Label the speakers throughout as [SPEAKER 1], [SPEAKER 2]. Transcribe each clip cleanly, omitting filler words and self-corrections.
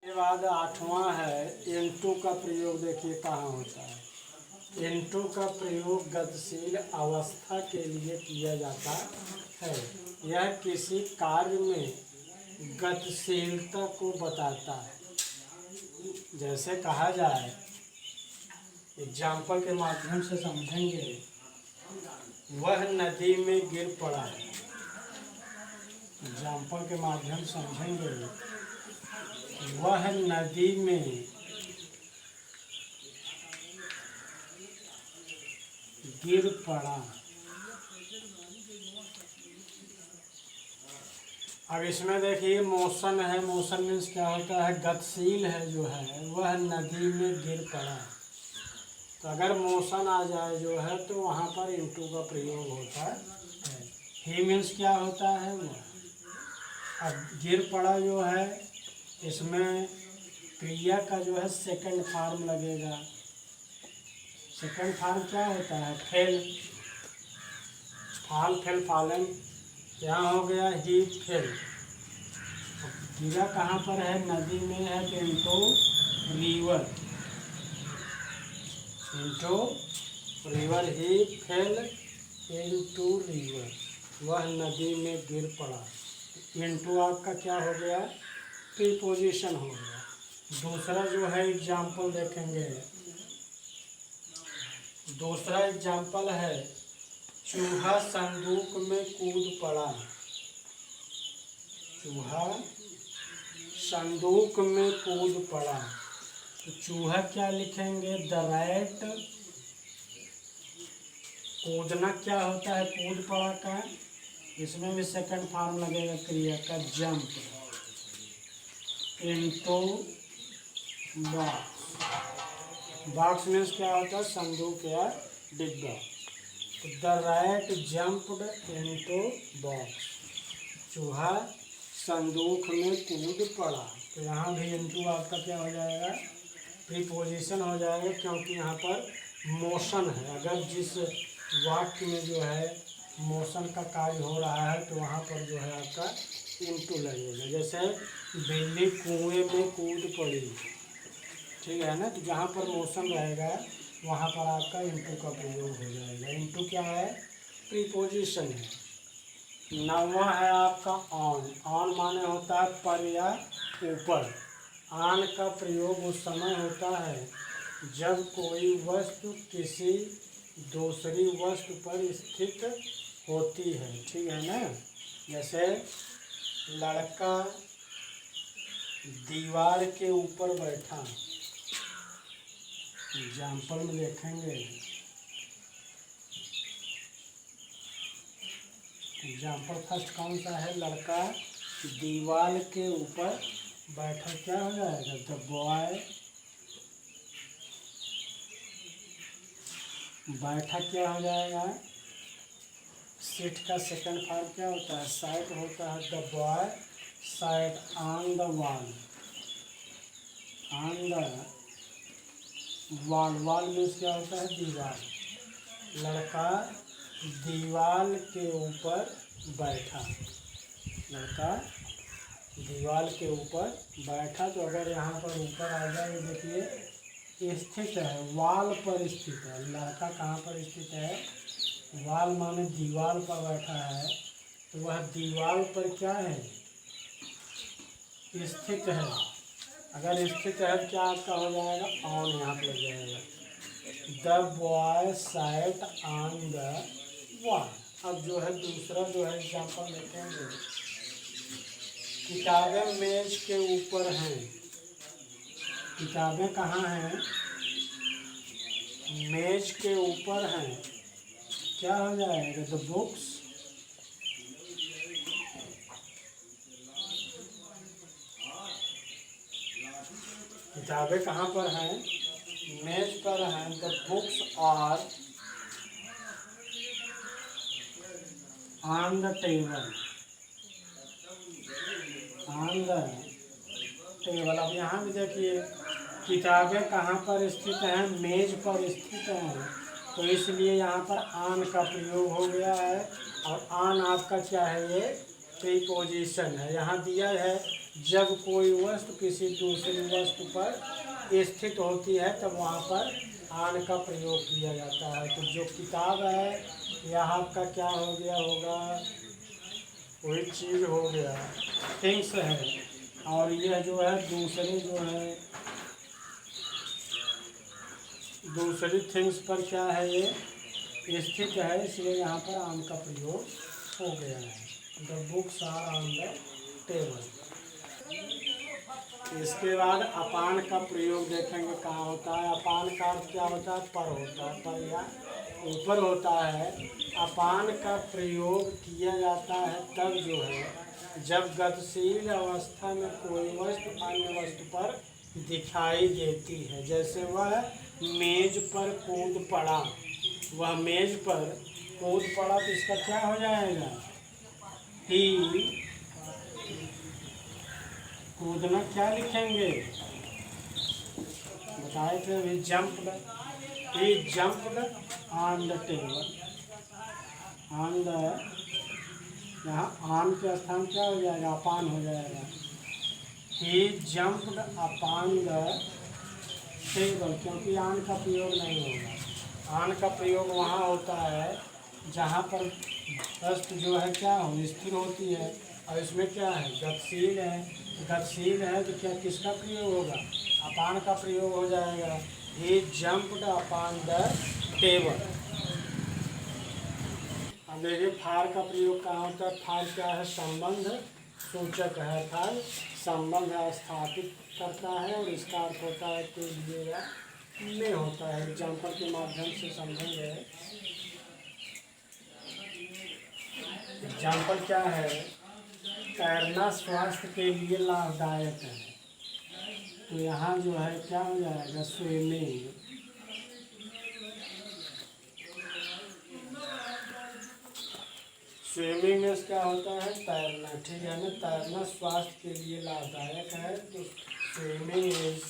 [SPEAKER 1] के बाद आठवां है इनटू का प्रयोग। देखिए कहाँ होता है। इनटू का प्रयोग गतिशील अवस्था के लिए किया जाता है। यह किसी कार्य में गतिशीलता को बताता है। जैसे कहा जाए, एग्जाम्पल के माध्यम से समझेंगे। वह नदी में गिर पड़ा। एग्जाम्पल के माध्यम से समझेंगे। वह नदी में गिर पड़ा। अब इसमें देखिए मोशन है। मोशन मीन्स क्या होता है? गतिशील है जो है, वह नदी में गिर पड़ा। तो अगर मोशन आ जाए जो है तो वहाँ पर इनटू का प्रयोग होता है। ही मीन्स क्या होता है? वह। अब गिर पड़ा जो है, इसमें क्रिया का जो है सेकंड फॉर्म लगेगा। सेकंड फॉर्म क्या होता है? फेल। फाल फेल फालन। यहाँ हो गया ही फेल। गिरा कहाँ पर है? नदी में है तो into river. Into river. He fell into river. वह नदी में गिर पड़ा। इनटू आपका क्या हो गया? प्रीपोजिशन हो गया। दूसरा जो है एग्जाम्पल देखेंगे। दूसरा एग्जाम्पल है चूहा संदूक में कूद पड़ा। चूहा संदूक में कूद पड़ा। तो चूहा क्या लिखेंगे? The rat. कूदना क्या होता है? कूद पड़ा का। इसमें भी सेकंड फॉर्म लगेगा क्रिया का, jump. Into box. Box means क्या होता है? संदूक या डिब्बा। तो the rat jumped into box. चूहा संदूक में कूद पड़ा। तो यहाँ भी इनटू आपका क्या हो जाएगा? प्रीपोजिशन हो जाएगा, क्योंकि यहाँ पर मोशन है। अगर जिस वाक्य में जो है मोशन का कार्य हो रहा है तो वहाँ पर जो है आपका इनटू लगेगा। जैसे बिल्ली कुएं में कूद पड़ी, ठीक है ना। तो जहाँ पर मोशन रहेगा वहाँ पर आपका इनटू का प्रयोग हो जाएगा। इनटू क्या है? प्रीपोजिशन है। नौवां है आपका ऑन। ऑन माने होता है पर या ऊपर। ऑन का प्रयोग उस समय होता है जब कोई वस्तु किसी दूसरी वस्तु पर स्थित होती है, ठीक है ना। जैसे लड़का दीवार के ऊपर बैठा। एग्जाम्पल में देखेंगे। एग्जाम्पल फर्स्ट कौन सा है? लड़का दीवार के ऊपर बैठा। क्या हो जाएगा? The boy. बैठा क्या हो जाएगा? सीट का सेकंड फॉर्म क्या होता है? साइट होता है। The boy site on the wall. On the wall. Wall means क्या होता है? दीवार। लड़का दीवार के ऊपर बैठा। लड़का दीवार के ऊपर बैठा। तो अगर यहाँ पर ऊपर आ जाए, देखिए स्थित है, वॉल पर स्थित है। लड़का कहाँ पर स्थित है? वॉल माने दीवार पर बैठा है। तो वह दीवार पर क्या है? स्थित है। अगर स्थित है क्या आपका हो जाएगा? ऑन यहाँ पर लग जाएगा। The boy sat on the wall. अब जो है दूसरा जो है एग्जाम्पल देखेंगे। किताबें मेज के ऊपर हैं। किताबें कहाँ हैं? मेज के ऊपर हैं। क्या हो जाएगा? The books. किताबें कहाँ पर हैं? मेज पर हैं। The books are on the table. On the table. अब यहाँ भी देखिए किताबें कहाँ पर स्थित हैं? मेज पर स्थित हैं। तो इसलिए यहाँ पर ऑन का प्रयोग हो गया है। और ऑन आपका क्या है? ये प्रीपोजिशन है। यहाँ दिया है जब कोई वस्तु किसी दूसरी वस्तु पर स्थित होती है तब वहाँ पर आन का प्रयोग किया जाता है। तो जो किताब है यहाँ का क्या हो गया होगा, कोई चीज़ हो गया, थिंग्स है। और यह जो है दूसरे जो है दूसरी थिंग्स पर क्या है, ये स्थित है, इसलिए यहाँ पर आन का प्रयोग हो गया है। The books are on the table. इसके बाद अपान का प्रयोग देखेंगे कहाँ होता है। अपान का अर्थ क्या होता है, पर होता है, पर या ऊपर होता है। अपान का प्रयोग किया जाता है तब जो है जब गतिशील अवस्था में कोई वस्तु अन्य वस्तु पर दिखाई देती है। जैसे वह मेज पर कूद पड़ा, वह मेज पर कूद पड़ा तो इसका क्या हो जाएगा, ही। कूदना क्या लिखेंगे, बताए थे अभी, jumped. He jumped on the table. On the, यहाँ आन के स्थान क्या हो जाएगा, अपान हो जाएगा। ही जंप्ड अपॉन द टेबल, क्योंकि आन का प्रयोग नहीं होगा। आन का प्रयोग वहाँ होता है जहाँ पर वस्तु जो है क्या हो, स्थिर होती है। और इसमें क्या है, गतिशील है। गतिशील है तो क्या किसका प्रयोग होगा, अपान का प्रयोग हो जाएगा। ही जंप्ड अपॉन द टेबल। अब देखिए फार का प्रयोग कहाँ होता है। फार क्या है, संबंध सूचक है। फार संबंध स्थापित करता है और इसका अर्थ होता है के लिए या में होता है। एग्जाम्पल के माध्यम से समझेंगे। एग्जाम्पल क्या है, तैरना स्वास्थ्य के लिए लाभदायक है। तो यहाँ जो है क्या हो जाएगा, स्विमिंग। स्विमिंग में क्या होता है, तैरना, ठीक है ना। तैरना स्वास्थ्य के लिए लाभदायक है तो swimming is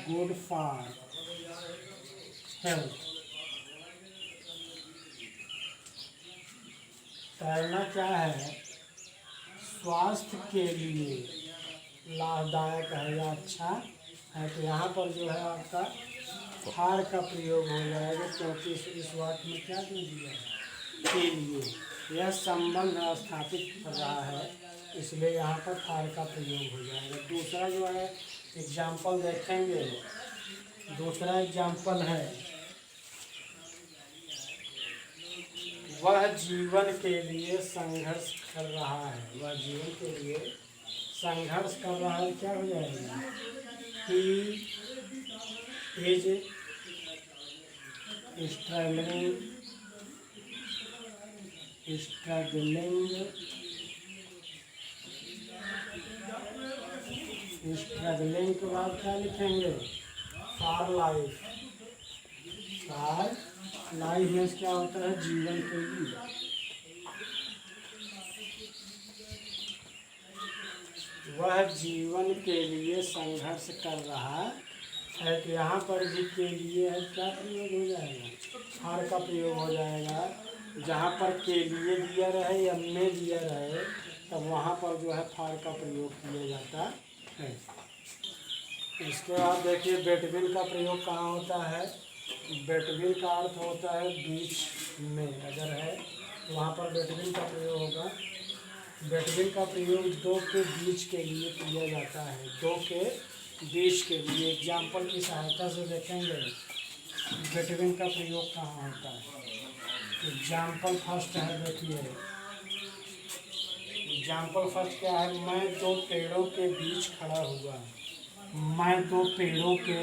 [SPEAKER 1] good for health. तैरना क्या है, स्वास्थ्य के लिए लाभदायक है या अच्छा है। तो यहाँ पर जो है आपका फार का प्रयोग हो जाएगा, क्योंकि इस वाक्य में क्या दे दिया है, के लिए। यह संबंध स्थापित कर रहा है, इसलिए यहाँ पर फार का प्रयोग हो जाएगा। दूसरा जो है एग्जाम्पल देखेंगे। दूसरा एग्जाम्पल है, वह जीवन के लिए संघर्ष कर रहा है। वह जीवन के लिए संघर्ष कर रहा है, क्या हो जाएगा, ही इज स्ट्रगलिंग। स्ट्रगलिंग के बाद क्या लिखेंगे, फॉर लाइफ। फॉर लाइफ में क्या होता है, जीवन के लिए। वह जीवन के लिए संघर्ष कर रहा है। तो यहाँ पर भी के लिए है, क्या प्रयोग हो जाएगा, फार का प्रयोग हो जाएगा। जहाँ पर के लिए दिया रहे या में दिया रहे तब वहाँ पर जो है फार का प्रयोग किया जाता है। इसके बाद देखिए बेटविन का प्रयोग कहाँ होता है। बेटविन का अर्थ होता है बीच में, अगर है तो वहाँ पर बेटविन का प्रयोग होगा। बेटविन का प्रयोग दो के बीच के लिए किया जाता है, दो के बीच के लिए। एग्जाम्पल की सहायता से देखेंगे बेटविन का प्रयोग कहाँ होता है। एग्जाम्पल फर्स्ट है, देखिए एग्जाम्पल फर्स्ट क्या है, मैं दो पेड़ों के बीच खड़ा हुआ। मैं दो पेड़ों के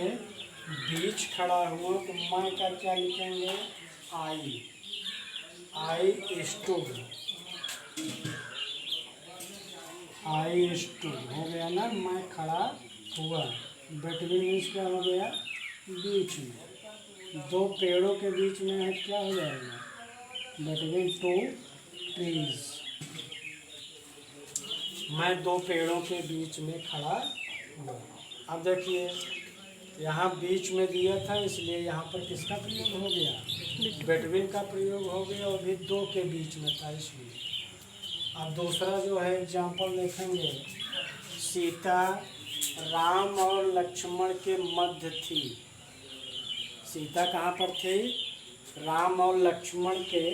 [SPEAKER 1] बीच खड़ा हुआ, तो मैं का क्या लिखेंगे, आई स्टूड। आई स्टूड हो गया ना, मैं खड़ा हुआ। बिटवीन मीन्स क्या हो गया, बीच में। दो पेड़ों के बीच में है, क्या हो जाएगा, बिटवीन टू ट्रीज। मैं दो पेड़ों के बीच में खड़ा हुआ। अब देखिए यहाँ बीच में दिया था, इसलिए यहाँ पर किसका प्रयोग हो गया, बिटवीन का प्रयोग हो गया और भी दो के बीच में था इसलिए। अब दूसरा जो है एग्जाम्पल देखेंगे, सीता राम और लक्ष्मण के मध्य थी। सीता कहाँ पर थी? राम और लक्ष्मण के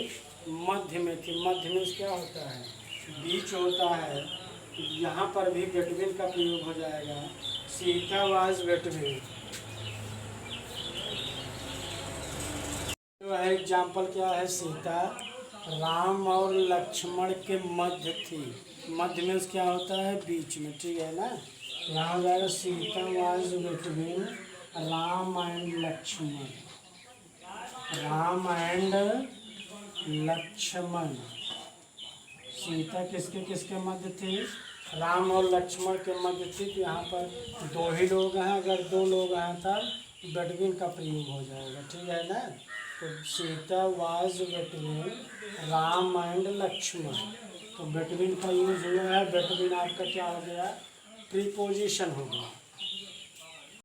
[SPEAKER 1] मध्य में थी। मध्य में क्या होता है? बीच होता है। यहाँ पर भी बिटवीन का प्रयोग हो जाएगा। Sita was between. जो है एग्जाम्पल क्या है? सीता राम और लक्ष्मण के मध्य थी। मध्य में क्या होता है? बीच में, ठीक है ना। यहाँ हो जाएगा Sita was between Ram and Lakshman. Ram and Lakshman. Sita किसके किसके मध्य थी? राम और लक्ष्मण के मध्य थी। तो यहाँ पर दो ही लोग हैं। अगर दो लोग हैं तब बिटवीन का प्रयोग हो जाएगा, ठीक है ना। तो Sita was between Ram and Lakshman. तो बिटवीन का यूज हुआ है। बिटवीन आपका क्या हो गया? प्रीपोजिशन हो गया।